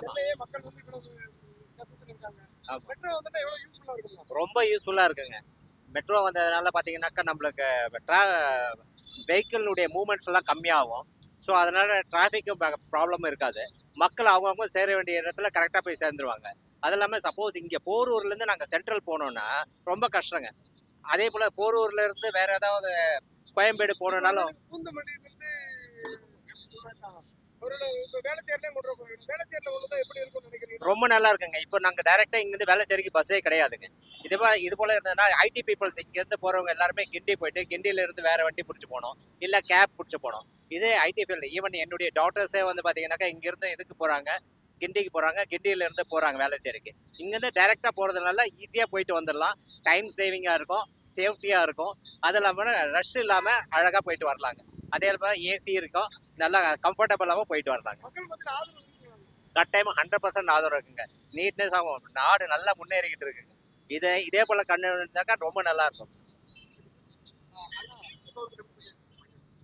சென்னையே மக்கள் வந்து இவ்வளவு கத்துக்கிட்டு இருக்காங்க. ஆமா. மெட்ரோ வந்துட்டா எவ்வளவு யூஸ்ஃபுல்லா இருக்குங்க? ரொம்ப யூஸ்ஃபுல்லா இருக்குங்க. மெட்ரோ வந்ததுனால பார்த்தீங்கன்னாக்கா, நம்மளுக்கு வெஹிக்கிளுடைய மூவ்மெண்ட்ஸ் எல்லாம் கம்மியாகும். ஸோ அதனால டிராஃபிக்கும் ப்ராப்ளமும் இருக்காது. மக்கள் அவங்கவுங்க சேர வேண்டிய இடத்துல கரெக்டாக போய் சேர்ந்துருவாங்க. அது இல்லாமல் சப்போஸ் இங்கே போரூர்லேருந்து நாங்கள் சென்ட்ரல் போனோம்னா ரொம்ப கஷ்டங்க. அதே போல் போரூர்லேருந்து வேற ஏதாவது கோயம்பேடு போனோம்னாலும் பூந்தமல்லியிலிருந்து ஒரு இப்ப வேளச்சேரியிலே கொண்டு போறோம். வேளச்சேரியில உள்ளதா எப்படி இருக்கும்னு நினைக்கிறீங்க? ரொம்ப நல்லா இருக்குங்க. இப்போ நாங்கள் டைரெக்டாக இங்கேருந்து வேளச்சேரிக்கு பஸ்ஸே கிடையாதுங்க. இது போல இருந்ததுன்னா ஐடி பீப்புள்ஸ் இங்கேருந்து போகிறவங்க எல்லாருமே கிண்டி போயிட்டு கிண்டியிலேருந்து வேற வண்டி பிடிச்சி போகணும், இல்லை கேப் பிடிச்சி போகணும். இதே ஐடி ஃபீல்டு ஈவன் என்னுடைய டாட்டர்ஸே வந்து பார்த்தீங்கன்னாக்கா இங்கேருந்து இதுக்கு போகிறாங்க, கிண்டிக்கு போகிறாங்க, கிண்டியிலேருந்து போகிறாங்க வேளச்சேரிக்கு. இங்கேருந்து டைரெக்டாக போகிறதுனால ஈஸியாக போயிட்டு வந்துடலாம். டைம் சேவிங்காக இருக்கும், சேஃப்டியாக இருக்கும். அது இல்லாமல் ரஷ் இல்லாமல் அழகாக போயிட்டு வரலாங்க. அதே போல் ஏசி இருக்கும், நல்லா கம்ஃபர்டபுளாகவும் போயிட்டு வரலாங்க. மக்கள் மத்தியில் ஆதரவு இருக்குங்க. கட்டாயமா 100% ஆதரவு இருக்குங்க. நீட்னஸ் ஆகும், நாடு நல்லா முன்னேறிக்கிட்டு இருக்குங்க. இதே போல கண்ணு இருந்தாக்கா ரொம்ப நல்லா இருக்கும்.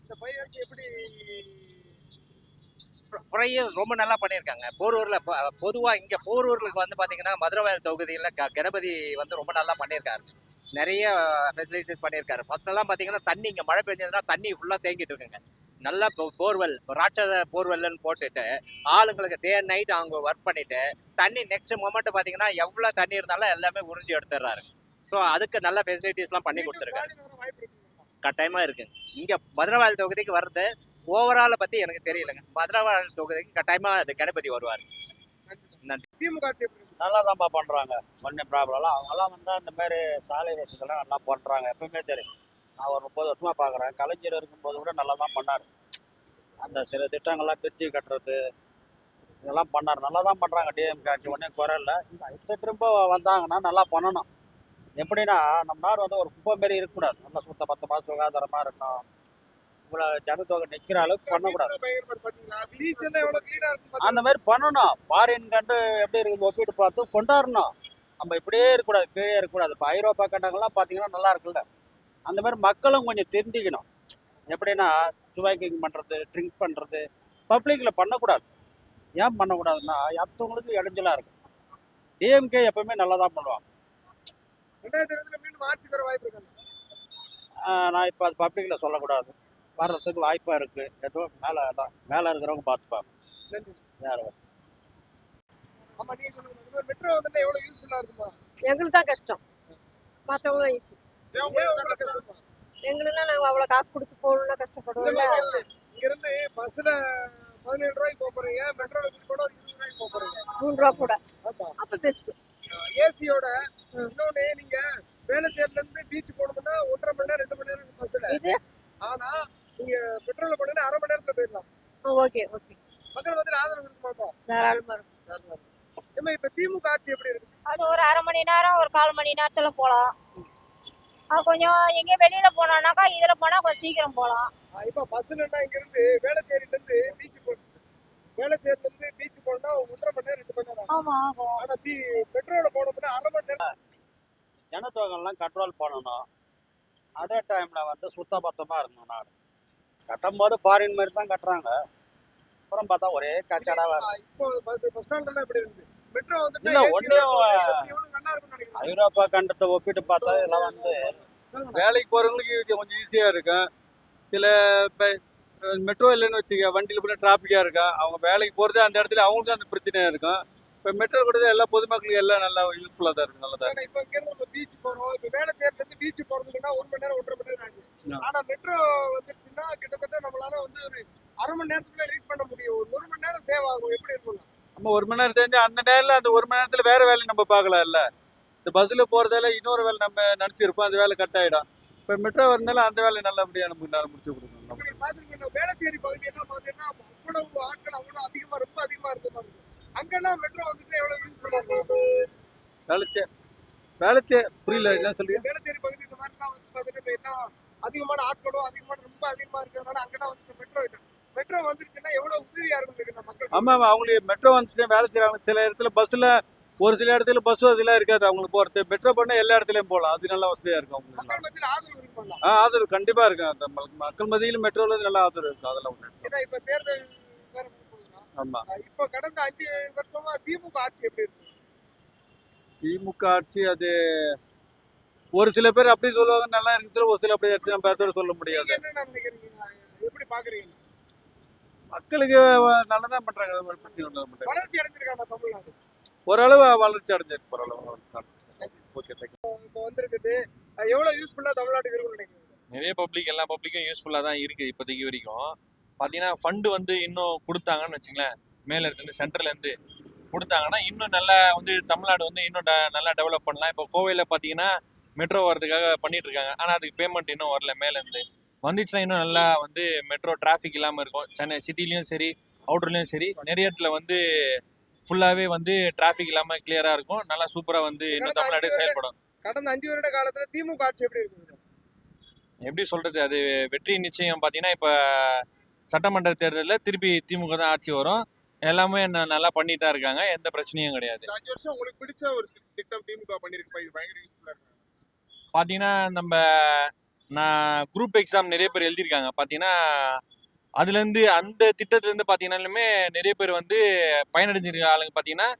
இந்த பையனுக்கு எப்படி ஃப்ரையர்ஸ் ரொம்ப நல்லா பண்ணியிருக்காங்க. போரூரில் பொதுவாக இங்கே போரூருக்கு வந்து பார்த்தீங்கன்னா மதுரவாயல் தொகுதியில் கணபதி வந்து ரொம்ப நல்லா பண்ணியிருக்காரு. நிறைய ஃபெசிலிட்டிஸ் பண்ணியிருக்காரு. ஃபர்ஸ்ட்லாம் பார்த்தீங்கன்னா தண்ணி இங்கே மழை பெஞ்சதுன்னா தண்ணி ஃபுல்லாக தேங்கிட்டு இருக்குங்க. நல்லா போர்வெல் ராட்சத போர்வெல்னு போட்டுட்டு ஆளுங்களுக்கு டே அண்ட் நைட் அவங்க ஒர்க் பண்ணிட்டு தண்ணி நெக்ஸ்ட் மொமெண்ட் பார்த்தீங்கன்னா எவ்வளோ தண்ணி இருந்தாலும் எல்லாமே உறிஞ்சி எடுத்துடுறாரு. ஸோ அதுக்கு நல்ல ஃபெசிலிட்டிஸ்லாம் பண்ணி கொடுத்துருக்காரு. ஸ்டாலின் வர வாய்ப்பு இருக்குங்க? கட்டாயமாக இருக்குங்க. இங்கே மதுரவாயல் தொகுதிக்கு வர்றது ஓவராலை பற்றி எனக்கு தெரியலைங்க. மதுரவாயல் தொகுதிக்கு கட்டாயமாக அது கணபதி வருவார். நன்றி. திமுக ஆட்சி எப்படி இருக்கு? நல்லா தான்ப்பா பண்ணுறாங்க. ஒன்றும் ப்ராப்ளம்லாம் அவங்கெல்லாம் வந்தால் இந்த மாதிரி சாலை வசதிலாம் நல்லா பண்ணுறாங்க. எப்பவுமே சரி, நான் ஒரு 30 வருஷமாக பார்க்குறேன். கலைஞர் இருக்கும்போது கூட நல்லா தான் பண்ணார். அந்த சில திட்டங்கள்லாம் பிரித்து கட்டுறது இதெல்லாம் பண்ணார். நல்லா தான் பண்ணுறாங்க. டிஎம்கே ஆட்சி ஒன்றும் குறை இல்லை. இப்போ திரும்ப வந்தாங்கன்னா நல்லா பண்ணணும். எப்படின்னா நம்ம நாடு வந்து ஒரு குப்பை மாரி இருக்கக்கூடாது. நல்லா சுத்த பத்தமாக சுகாதாரமாக இருக்கணும். இவ்வளோ ஜனத்தொகை நிற்கிற அளவுக்கு பண்ணக்கூடாது. பயங்கரமா பாத்தீங்களா? பீச் எல்லாம் எவ்வளவு clean ஆ இருக்குன்னு அந்த மாதிரி பண்ணணும். ஃபாரின் கண்டு எப்படி இருக்குது ஒப்பிட்டு பார்த்து கொண்டாடணும். நம்ம இப்படியே இருக்கக்கூடாது, கீழே இருக்கக்கூடாது. இப்போ ஐரோப்பா கண்டங்கள்லாம் பார்த்தீங்கன்னா நல்லா இருக்குல்ல. அந்த மாதிரி மக்களும் கொஞ்சம் தெரிஞ்சுக்கணும். எப்படின்னா ஸ்மோக்கிங் பண்ணுறது, ட்ரிங்க் பண்ணுறது பப்ளிக்கில் பண்ணக்கூடாது. ஏன் பண்ணக்கூடாதுன்னா அடுத்தவங்களுக்கு இடைஞ்சலாக இருக்கும். டிஎம்கே எப்பவுமே நல்லா தான் பண்ணுவாங்க. 2020 மீண்டும் ஆட்சிக்கு வர வாய்ப்பு இருக்காங்க. நான் இப்போ அது பப்ளிக்கில் சொல்லக்கூடாது. வர்றதுக்கு வாய்ப்பாக இருக்குது. எதுவும் மேலே இருக்கிறவங்க பார்த்துப்பாங்க. நன்றி. வேறு ஆமா, நீங்க சொல்லுங்க. இந்த மாதிரி மெட்ரோ வந்துட்டா எவ்வளவு யூஸ்ஃபுல்லா இருக்குமா? எங்களுக்கு தான் கஷ்டம், மற்றவங்க ஈஸி. ஏன் உங்களுக்கு கஷ்டமா? எங்களுக்குலாம் நாங்கள் அவ்வளோ காசு கொடுத்து போகணும்னா கஷ்டப்படுவோம்ல. இங்க இருந்து பஸ்ல 17 ரூபாய்க்கு போக போறீங்க, மெட்ரோல கூட 20 ரூபாய்க்கு போக போறீங்க. 3 ரூபா கூட, ஆமா. அப்போ பெஸ்ட்டு. ஏசியோட இன்னொன்னு, நீங்க வேளச்சேரியில இருந்து பீச் போகணும்னா 1.5 மணி நேரம் 2 மணி நேரம் பஸ்ல. இது ஆனா நீங்க பெட்ரோல் போனீங்கன்னா 1/2 மணி நேரத்துல போயிடலாம். ஓகே ஓகே, மக்கள் மத்தியில் ஆதரவு இருக்க மாட்டோம். தாராளமாக இருக்கும். ஏமா இப்ப திமுக ஆட்சி எப்படி இருக்கு? அது ஒரு 1/2 மணி நேரம், ஒரு 1/4 மணி நேரத்தில் போகலாம். அது கொஞ்சம் எங்கேயும் வெளியில் போனோம்னாக்கா இதில் போனால் கொஞ்சம் சீக்கிரம் போகலாம். இப்ப பஸ்லன்னா இங்க இருந்து வேளச்சேரியில இருந்து பீச் வேளச்சேரியில இருந்து பீச் போனா 1.5 மணி நேரம் 2 மணி நேரம். ஆமாம் ஆகும். ஆனா பெட்ரோல போனோம்னா 1/2 மணி நேரம். ஜனத்தொகைலாம் கண்ட்ரோல் பண்ணணும். அதே டைமில் வந்து சுத்தபத்தமாக இருக்கணும் நாடு. கட்டும்போது ஃபாரின் மாதிரி தான் கட்டுறாங்க. அப்புறம் பார்த்தா ஒரே கச்சடாக வரும். இப்போ பஸ் ஸ்டாண்ட் எல்லாம் எப்படி இருக்கு? மெட்ரோ வந்துட்டு இல்ல, ஒண்ணே எவ்வளவு நல்லா இருக்கும்னு நினைக்கிறீங்க? ஐரோப்பா கண்டத்தை ஒப்பிட்டு பார்த்தா இதெல்லாம் வந்து வேலைக்கு போகிறவங்களுக்கு கொஞ்சம் ஈஸியாக இருக்கும். சில இப்போ மெட்ரோ இல்லைன்னு வச்சுக்க, வண்டியில் போய் டிராஃபிக்காக இருக்கும். அவங்க வேலைக்கு போகிறதே அந்த இடத்துல அவங்களுக்கும் அந்த பிரச்சனையாக இருக்கும். இப்போ மெட்ரோ கொடுத்தா எல்லா பொதுமக்களுக்கும் எல்லாம் நல்லா யூஸ்ஃபுல்லாக தான் இருக்கும். நல்லா தான் ஆனா இப்ப இங்க இருந்து நம்ம பீச் போறோம். இப்ப வேளச்சேரியில இருந்து பீச் போறதுக்குன்னா 1 மணி நேரம் 1.5 மணி நேரம் ஆகும். ஆனா மெட்ரோ வந்துருச்சுன்னா கிட்டத்தட்ட நம்மளால வந்து ஒரு 1/2 மணி நேரத்துக்குள்ள ரீச் பண்ண முடியும். ஒரு 1 மணி நேரம் சேவ் ஆகும். எப்படி இருக்கும்? நம்ம 1 மணி நேரம் தெரிஞ்சு அந்த நேரில் அந்த 1 மணி நேரத்தில் வேறு வேலையை நம்ம பார்க்கலாம்ல. இந்த பஸ்ஸில் போகிறதால இன்னொரு வேலை நம்ம நினச்சிருப்போம், அந்த வேலை கட் ஆகிடும். இப்போ மெட்ரோ வரனால அந்த வேலையை நல்லபடியாக நமக்கு நல்லா முடிச்சு கொடுக்கணும். இப்ப நீங்க பாத்துருக்கீங்க, வேளச்சேரி பகுதி எல்லாம் பாத்தீங்கன்னா அவ்வளவு ஆட்கள் அவ்வளவு அதிகமா ரொம்ப அதிகமா இருக்க மாதிரி இருக்கும். அங்கெல்லாம் மெட்ரோ வந்துட்டு எவ்வளவு யூஸ்ஃபுல்லா இருக்கும்? வேலைச்சே புரியல, என்ன சொல்றீங்க? வேளச்சேரி பகுதி இந்த மாதிரிலாம் வந்து பாத்துட்டு இப்ப எல்லாம் அதிகமான ஆட்களும் ரொம்ப அதிகமா இருக்கிறதுனால அங்கெல்லாம் வந்து மெட்ரோ வந்துருச்சுன்னா எவ்வளவு உதவியா இருக்கும் மக்கள். ஆமாம், அவங்களுக்கு மெட்ரோ வந்துச்சுன்னா வேலை செய்கிறாங்க. சில இடத்துல பஸ்ஸில் ஒரு சில இடத்துல பஸ் வசதிலாம் இருக்காது அவங்களுக்கு போகிறது. மெட்ரோ பண்ணால் எல்லா இடத்துலையும் போகலாம். அது நல்லா வசதியாக இருக்கும் அவங்களுக்கு. மக்கள் மத்தியில் ஆதரவு இருக்கும்ல. ஆதரவு கண்டிப்பாக இருக்கும். அந்த மக்கள் மத்தியில் மெட்ரோவில் நல்ல ஆதரவு இருக்கும். அதெல்லாம் ஒன்று. ஏன்னா இப்ப தேர்தல் வேற வரப்போகுதுன்னா ஆமா. இப்போ கடந்த 5 வருஷமா திமுக ஆட்சி எப்படி இருக்கு? திமுக ஆட்சி அது ஒரு சில பேர் அப்படி சொல்லுவாங்க, நல்லா இருக்குது. ஒரு சில பேர் நம்ம பேர் சொல்ல முடியாது. நீங்க என்ன நினைக்கிறீங்க? எப்படி பாக்குறீங்க? மக்களுக்கு நல்லதான் பண்றாங்க. அது ஒரு பிரச்சனை ஒண்ணும் இல்ல. வளர்ச்சி அடைஞ்சிருக்காங்க தமிழ்நாடு. ஓரளவு வளர்ச்சி அடைஞ்சிருக்கு. ஓரளவு ஓகே, தேங்க்யூ. இப்போ வந்திருக்குது. எவ்வளவு யூஸ்ஃபுல்லா தமிழ்நாட்டுக்கு இருக்கும்னு நினைக்கிறீங்க? நிறைய பப்ளிக் எல்லா பப்ளிக்கும் யூஸ்ஃபுல்லாக தான் இருக்குது இப்போதைக்கு வரைக்கும். பார்த்தீங்கன்னா ஃபண்டு வந்து இன்னும் கொடுத்தாங்கன்னு வச்சுங்களேன், மேலே இருந்து சென்ட்ரல்லேருந்து கொடுத்தாங்கன்னா இன்னும் நல்லா வந்து தமிழ்நாடு வந்து இன்னும் நல்லா டெவலப் பண்ணலாம். இப்போ கோவையில் பார்த்தீங்கன்னா மெட்ரோ வரதுக்காக பண்ணிட்டு இருக்காங்க. ஆனால் அதுக்கு பேமெண்ட் இன்னும் வரல. மேலேருந்து வந்துச்சுன்னா இன்னும் நல்லா வந்து மெட்ரோ டிராஃபிக் இல்லாமல் இருக்கும். சென்னை சிட்டிலையும் சரி அவுட்டர்லேயும் சரி நிறைய இடத்துல வந்து ஃபுல்லாகவே வந்து டிராஃபிக் இல்லாமல் கிளியராக இருக்கும். நல்லா சூப்பராக வந்து இன்னும் தமிழ்நாடு செயல்படும். கடந்த 5 வருட காலத்துல திமுக ஆட்சி எப்படி இருக்குது? எப்படி சொல்றது, அது வெற்றி நிச்சயம். பார்த்தீங்கன்னா இப்போ சட்டமன்ற தேர்தலில் திருப்பி திமுக தான் ஆட்சி வரும். எல்லாமே நல்லா பண்ணிட்டு தான் இருக்காங்க. எந்த பிரச்சனையும் கிடையாது. இந்த 5 வருஷம் உங்களுக்கு பிடிச்ச ஒரு திட்டம் திமுக பண்ணிருக்கு, பயங்கர யூஸ்ஃபுல்லா இருக்கு. பார்த்தீங்கன்னா நான் குரூப் எக்ஸாம் நிறைய பேர் எழுதியிருக்காங்க. பார்த்தீங்கன்னா அதுலேருந்து அந்த திட்டத்துலேருந்து பார்த்தீங்கன்னாலுமே நிறைய பேர் வந்து பயனடைஞ்சிருக்க ஆளுங்க. பார்த்தீங்கன்னா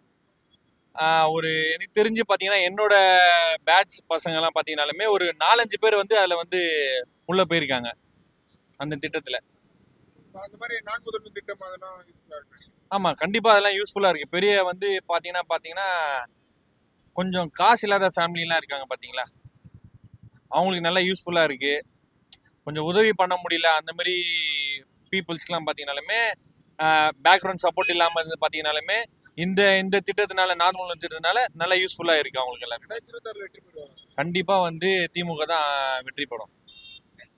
ஒரு எனக்கு தெரிஞ்சு பார்த்தீங்கன்னா என்னோட பேட்ச் பசங்கள்லாம் பார்த்தீங்கன்னாலுமே ஒரு 4-5 பேர் வந்து அதில் வந்து உள்ளே போயிருக்காங்க அந்த திட்டத்தில். அந்த மாதிரி நான் முதன்மை திட்டம் அதெல்லாம் யூஸ்ஃபுல்லா இருக்கு. ஆமாம், கண்டிப்பாக அதெல்லாம் யூஸ்ஃபுல்லாக இருக்குது. பெரிய வந்து பார்த்தீங்கன்னா கொஞ்சம் காசு இல்லாத ஃபேமிலிலாம் இருக்காங்க பார்த்தீங்களா, அவங்களுக்கு நல்லா யூஸ்ஃபுல்லாக இருக்குது. கொஞ்சம் உதவி பண்ண முடியல அந்த மாதிரி பீப்புள்ஸ்க்குலாம் பார்த்தீங்கன்னாலுமே பேக்ரவுண்ட் சப்போர்ட் இல்லாமல் இருந்து பார்த்தீங்கன்னாலுமே இந்த திட்டத்தினால நார்மல் திட்டத்தினால நல்லா யூஸ்ஃபுல்லாக இருக்குது அவங்களுக்கு எல்லாமே. 2026 வெற்றி பெறுவாங்க. கண்டிப்பாக வந்து திமுக தான் வெற்றி பெறும்.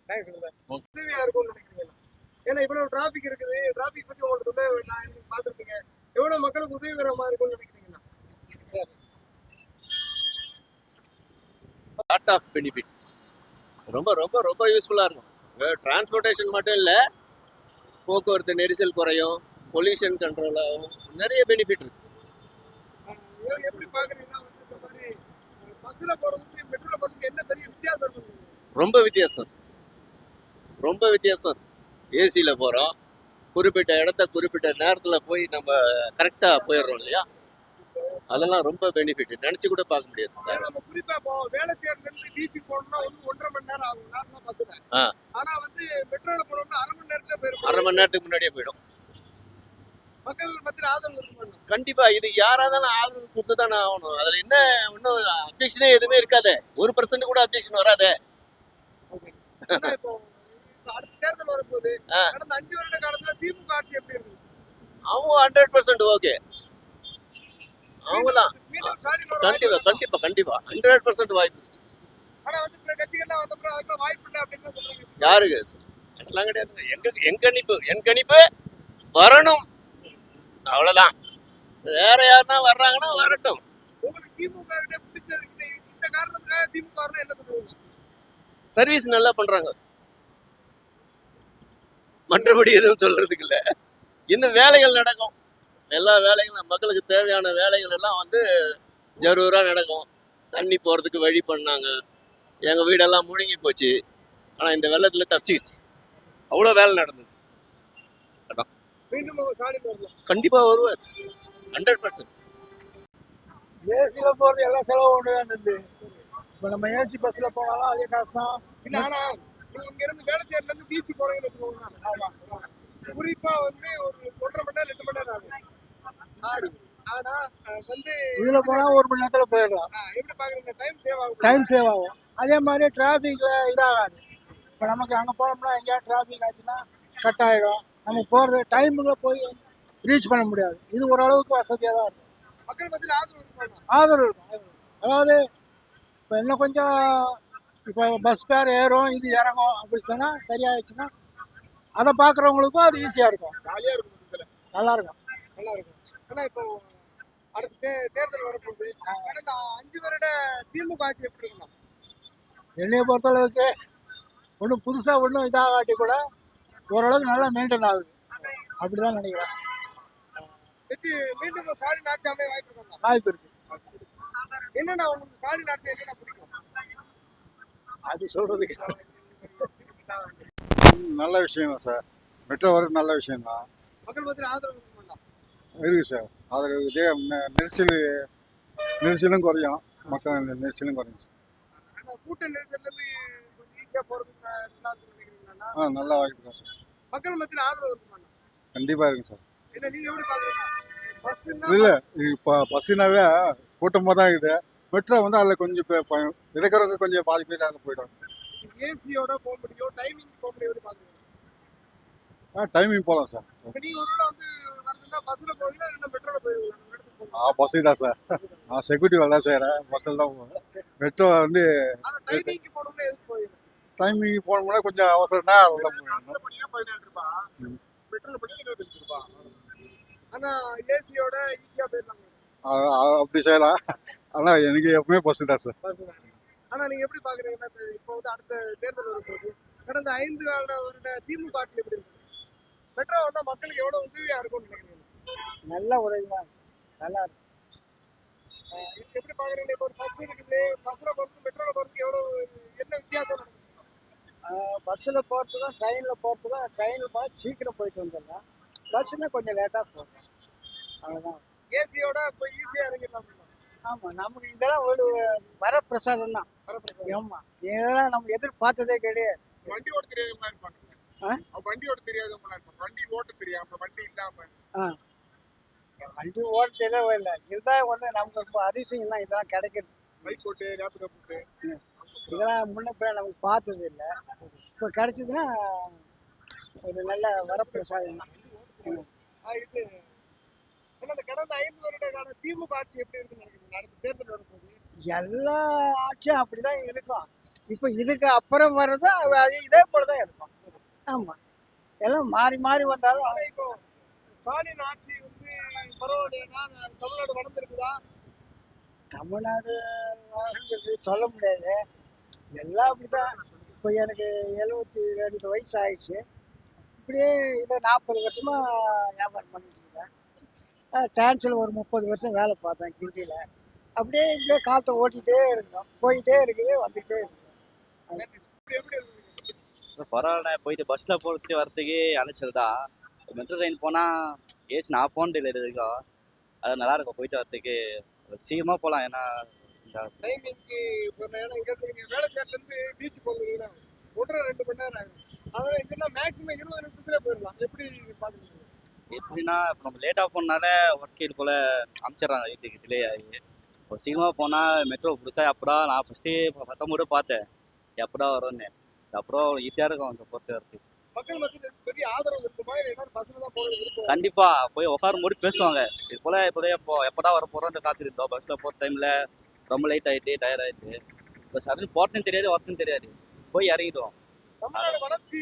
தேங்க்ஸ் உதவியா இருக்கும்னு நினைக்கிறீங்க? ஏன்னா இவ்வளவு டிராபிக் இருக்குது. டிராபிக் பத்தி உங்களுக்கு சொல்ல வேண்டாம், பார்த்துருப்பீங்க. எவ்வளவு மக்களுக்கு உதவிகர மாதிரி இருக்கும்னு நினைக்கிறீங்கன்னா? Lot of benefit. ரொம்ப ரொம்ப ரொம்ப யூஸ்ஃபுல்லாக இருக்கும். டிரான்ஸ்போர்ட்டேஷன் மட்டும் இல்லை, போக்குவரத்து நெரிசல் குறையும், பொல்யூஷன் கண்ட்ரோல் ஆகும், நிறைய பெனிஃபிட் இருக்கு. எப்படி பாக்குறீங்கன்னா இந்த மாதிரி பஸ்ல போறதுக்கு மெட்ரோல போறதுக்கு என்ன பெரிய வித்தியாசம் இருக்கு? ரொம்ப வித்தியாசம், ரொம்ப வித்தியாசம். ஏசியில் போகிறோம், குறிப்பிட்ட இடத்த குறிப்பிட்ட நேரத்தில் போய் நம்ம கரெக்டாக போயிடுறோம் இல்லையா, அதெல்லாம் ரொம்ப பெனிஃபிட். நினச்சி கூட பார்க்க முடியாது. நம்ம குறிப்பா இப்போ வேளச்சேரில இருந்து பீச்சுக்கு போகணும்னா 1.5 மணி நேரம் ஆகும் நார்மலா பஸ்ல. ஆனா வந்து மெட்ரோல போனோம்னா 1/2 மணி நேரத்துல போயிடும். 1/2 மணி நேரத்துக்கு முன்னாடியே போயிடும். மக்கள் மத்தியில் ஆதரவு இருக்கும். கண்டிப்பா இது யாராவது ஆதரவு கொடுத்து தானே ஆகணும். அதுல என்ன ஒன்றும் அப்ஜெக்ஷனே எதுவுமே இருக்காது. 1% கூட அப்ஜெக்ஷன் வராது. இப்போ அடுத்த தேர்தல் வரும்போது கடந்த 5 வருட காலத்துல திமுக ஆட்சி எப்படி இருக்கு? அவங்க 100% ஓகே. அவங்கதான் கண்டிப்பா கண்டிப்பா கண்டிப்பா 100% வாய்ப்பு. ஆனா வந்து பிற கட்சிகள்லாம் வந்தப்பறம் அதுக்கு வாய்ப்பு இல்லை அப்படின்னு சொல்றாங்க. யாருக்கு அதெல்லாம் கிடையாது. என் கணிப்பு வரணும், அவ்வளவுதான். வேற யாருன்னா வர்றாங்கன்னா வரட்டும். உங்களுக்கு திமுக கிட்ட பிடிச்சது இந்த காரணத்துக்காக திமுக வரணும் என்ன சொல்லுவாங்க? சர்வீஸ் நல்லா பண்றாங்க, மற்றபடி எதுவும் சொல்றதுக்கு இல்லை. இன்னும் வேலைகள் நடக்கும். எல்லா வேலைகளும் மக்களுக்கு தேவையான வேலைகள் எல்லாம் வந்து ஜரூரா நடக்கும். தண்ணி போறதுக்கு வழி பண்ணாங்க. எங்க வீடெல்லாம் முழுங்கி போச்சு. ஆனா இந்த வெள்ளத்துல தப்பிச்சு அவ்வளோ வேலை நடந்தது. மீண்டும் ஸ்டாலின் வரலாம். கண்டிப்பா வருவார் 100%. ஏசியில போறது எல்லாம் செலவு ஒன்று தான் தம்பி. இப்போ நம்ம ஏசி பஸ்ல போனாலும் அதே காசு தான். இல்ல ஆனா நீங்க இங்க இருந்து வேளச்சேரில இருந்து பீச் போறீங்கன்னு வச்சுக்கோங்க. குறிப்பா வந்து ஒரு 1.5 மணி நேரம் 2 மணி நேரம் ஆகும். ஆனா வந்து இதுல போனா 1 மணி நேரத்துல போயிடலாம். எப்படி பாக்குறீங்க? டைம் சேவ் ஆகும். அதே மாதிரி டிராஃபிக்ல இதாகாது. இப்போ நமக்கு அங்கே போனோம்னா எங்கேயாவது டிராஃபிக் ஆச்சுன்னா கட் ஆகிடும். நம்ம போகிறது டைமுக்குள்ள போய் ரீச் பண்ண முடியாது. இது ஓரளவுக்கு வசதியாக தான் இருக்கும். மக்கள் மத்தியில் ஆதரவு இருக்கும். அதாவது இப்போ இன்னும் கொஞ்சம் இப்போ பஸ் பேர் ஏறும், இது இறங்கும் அப்படி சொன்னால் சரியாயிடுச்சுன்னா அதை பார்க்குறவங்களுக்கும் அது ஈஸியாக இருக்கும், ஜாலியா இருக்கும், நல்லா இருக்கும். ஆனா இப்போ அடுத்த தேர்தல் வரப்போகுது. கடந்த 5 வருட திமுக ஆட்சி எப்படி இருக்கலாம்? என்னையை பொறுத்தளவுக்கு ஒன்றும் புதுசாக ஒன்றும் இதாகாட்டி கூட ஓரளவுக்கு நல்லா மெயின்டைன் ஆகுது. அப்படிதான் நினைக்கிறேன். மீண்டும் ஸ்டாலின் ஆட்சி அமைய வாய்ப்பு இருக்கா? வாய்ப்பு இருக்கு. என்னன்னா உங்களுக்கு ஸ்டாலின் ஆட்சி என்ன பிடிக்கும்? அது சொல்றதுக்கு நல்ல விஷயம் சார். மெட்ரோ வரது நல்ல விஷயம் தான். மக்கள் மத்தியில் ஆதரவு இருக்குமா? இருக்குது சார். அதில் இதே நெரிசலும் குறையும், மக்கள் நெரிசலும் குறையும் சார். ஆனா கூட்ட நெரிசல்ல இருந்து கொஞ்சம் ஈஸியா போறதுக்கு நல்லா இருக்கும்னு நினைக்கிறீங்களா? நல்ல வாய்ப்பு தான் சார். மக்கள் மத்தியில் ஆதரவு இருக்குமா? கண்டிப்பாக இருக்குது சார். என்ன நீங்க எப்படி பாக்குறீங்க? பஸ்ஸுன்னா இல்லை இப்போ பஸ்ஸுனாவே கூட்டமாக தான் இருக்குது. மெட்ரோ வந்து அதில் கொஞ்சம் இருக்கிறவங்க கொஞ்சம் பாதி பேர் அங்கே போயிடுவாங்க. ஏசியோட போக முடியும், டைமிங் போக முடியும், எப்படி பாக்குறீங்க? டைமிங் போகலாம் சார். இப்ப நீங்க ஒரு வேளை வந்து வரதுன்னா பஸ்ல போவீங்களா இல்ல மெட்ரோல போவீங்களா? ஒரு இடத்துக்கு போகணும். பஸ்ஸு தான் சார். செக்யூரிட்டி வேலை தான் செய்கிறேன், பஸ்ஸில் தான் போவேன். மெட்ரோ வந்து ஆனா டைமிங்க்கு போகணும்னா எதுக்கு போவீங்க? டைமிங் போனோம்னா கொஞ்சம் அவசரம்னா அதில் போயிடணும். பஸ்ல போனீங்கன்னா 14 ரூபாய், மெட்ரோல போனீங்கன்னா 25 ரூபாய். ஆனா ஏசியோட ஈஸியா போயிடலாம். அப்படி செய்யலாம். ஆனால் எனக்கு எப்பவுமே பஸ்ஸு தான் சார். பஸ் தான். ஆனா நீங்க எப்படி பாக்குறீங்கன்னா இப்போ வந்து அடுத்த தேர்தல் வரும்போது கடந்த 5 வருட திமுக ஆட்சி எப்படி இருக்கு? மெட்ரோ வந்தா மக்களுக்கு எவ்வளவு உதவியா இருக்கும்னு நினைக்கிறீங்க? நல்ல உதவி தான், நல்லா இருக்கு. இதுக்கு எப்படி பாக்குறீங்க? இப்போ ஒரு பஸ் இருக்குது, பஸ்ல போறதுக்கு மெட்ரோல போறதுக்கு எவ்வளவு என்ன வித்தியாசம் நடக்குது? பஸ்ஸில் போகிறதுக்கும் ட்ரெயினில் போகிறதுக்கும், ட்ரெயினில் போனால் சீக்கிரம் போயிட்டு வந்துடலாம், பஸ்ஸுன்னா கொஞ்சம் லேட்டாக போகும், அவ்வளோதான். ஏசியோட இப்போ ஈஸியா இறங்கிடலாம். ஆமாம், நமக்கு இதெல்லாம் ஒரு வரப்பிரசாதம் தான். ஆமாம், இதெல்லாம் நம்ம எதிர்பார்த்ததே கிடையாது. வண்டி ஓட்ட தெரியாதவங்களா இருப்பாங்க. வண்டி ஓட்ட தெரியாதவங்களா இருப்பாங்க. வண்டி ஓட்ட தெரியாம, வண்டி இல்லாம. வண்டி ஓட்ட தெரியவே இல்லை, இதுதான் வந்து நமக்கு ரொம்ப அதிசயம் தான். இதெல்லாம் கிடைக்கிறது, பைக் ஓட்டு, ரேபிடோ போட்டு, இதெல்லாம் முன்ன போய் நமக்கு பார்த்தது இல்லை. இப்போ கிடைச்சதுன்னா ஒரு நல்ல வரப்பிரசாதம் தான். இது ஏன்னா இந்த கடந்த 5 வருட கால திமுக ஆட்சி எப்படி இருக்குன்னு நினைக்கிறீங்க? அடுத்த தேர்தல் வரும்போது எல்லா ஆட்சியும் அப்படிதான் இருக்கும். இப்போ இதுக்கு அப்புறம் வர்றது அது இதே போல தான் இருக்கும். ஆமாம், எல்லாம் மாறி மாறி வந்தாலும் ஆனா இப்போ ஸ்டாலின் ஆட்சி வந்து பரவாயில்லைன்னா தமிழ்நாடு வளர்ந்துருக்குதா? தமிழ்நாடு வளர்ந்துருக்கு சொல்ல முடியாது, எல்லாம் அப்படிதான். இப்போ எனக்கு 72 வயசு ஆயிடுச்சு. இப்படியே இதை 40 வருஷமா வியாபாரம் பண்ணிட்டு இருக்கேன். டான்ஸில் ஒரு 30 வருஷம் வேலை பார்த்தேன் கிண்டியில். அப்படியே இப்படியே காற்றை ஓட்டிகிட்டே இருக்கணும், போயிட்டே இருக்குது, வந்துக்கிட்டே இருக்குது. எப்படி இருக்கு? பரவாயில்ல, போயிட்டு பஸ்ஸில் போகிறதுக்கு வரத்துக்கே அலைச்சல் தான். மெட்ரோ ட்ரெயின் போனால் ஏசி நான் போனது இல்லை இருக்கும், அது நல்லாயிருக்கும் போயிட்டு வரத்துக்கு. சீக்கிரமாக போகலாம், ஏன்னா டைமிங்க்கு இப்போ ஏன்னா இங்கே நீங்கள் வேலை சேர்லேருந்து பீச் போகிறீங்கன்னா 1.5 2 மணி நேரம் ஆகும். அதனால் இங்கன்னா மேக்ஸிமம் 20 நிமிஷத்துல போயிடலாம். எப்படி பார்க்குறீங்க? எப்படின்னா இப்போ நம்ம லேட்டாக போனால ஒர்க் இது போல் அனுப்பிச்சிட்றாங்க வீட்டுக்கு டிலே ஆகி. இப்போ சீக்கிரமாக போனால் மெட்ரோ புதுசாக எப்படா நான் ஃபஸ்ட்டு 19 பார்த்தேன் எப்படா வரும்னு. அப்புறம் ஈஸியாக இருக்கும் கொஞ்சம் போட்டு வரதுக்கு. மக்கள் மத்தியில் பெரிய ஆதரவு இருக்குமா? இல்லை எல்லாரும் பஸ்ஸில் தான் போகிறது இருக்கும்? கண்டிப்பாக போய் உட்காரும் போது பேசுவாங்க, இது போல் எப்படா வர போகிறோன்னு காத்திருந்தோம். பஸ்ஸில் போகிற டைமில் ரொம்ப லேட் ஆகிட்டு டயர்ட் ஆகிட்டு, இப்போ சடன் போகிறதுன்னு தெரியாது, ஒர்க்குன்னு தெரியாது, போய் இறங்கிடுவோம். தமிழ்நாடு வளர்ச்சி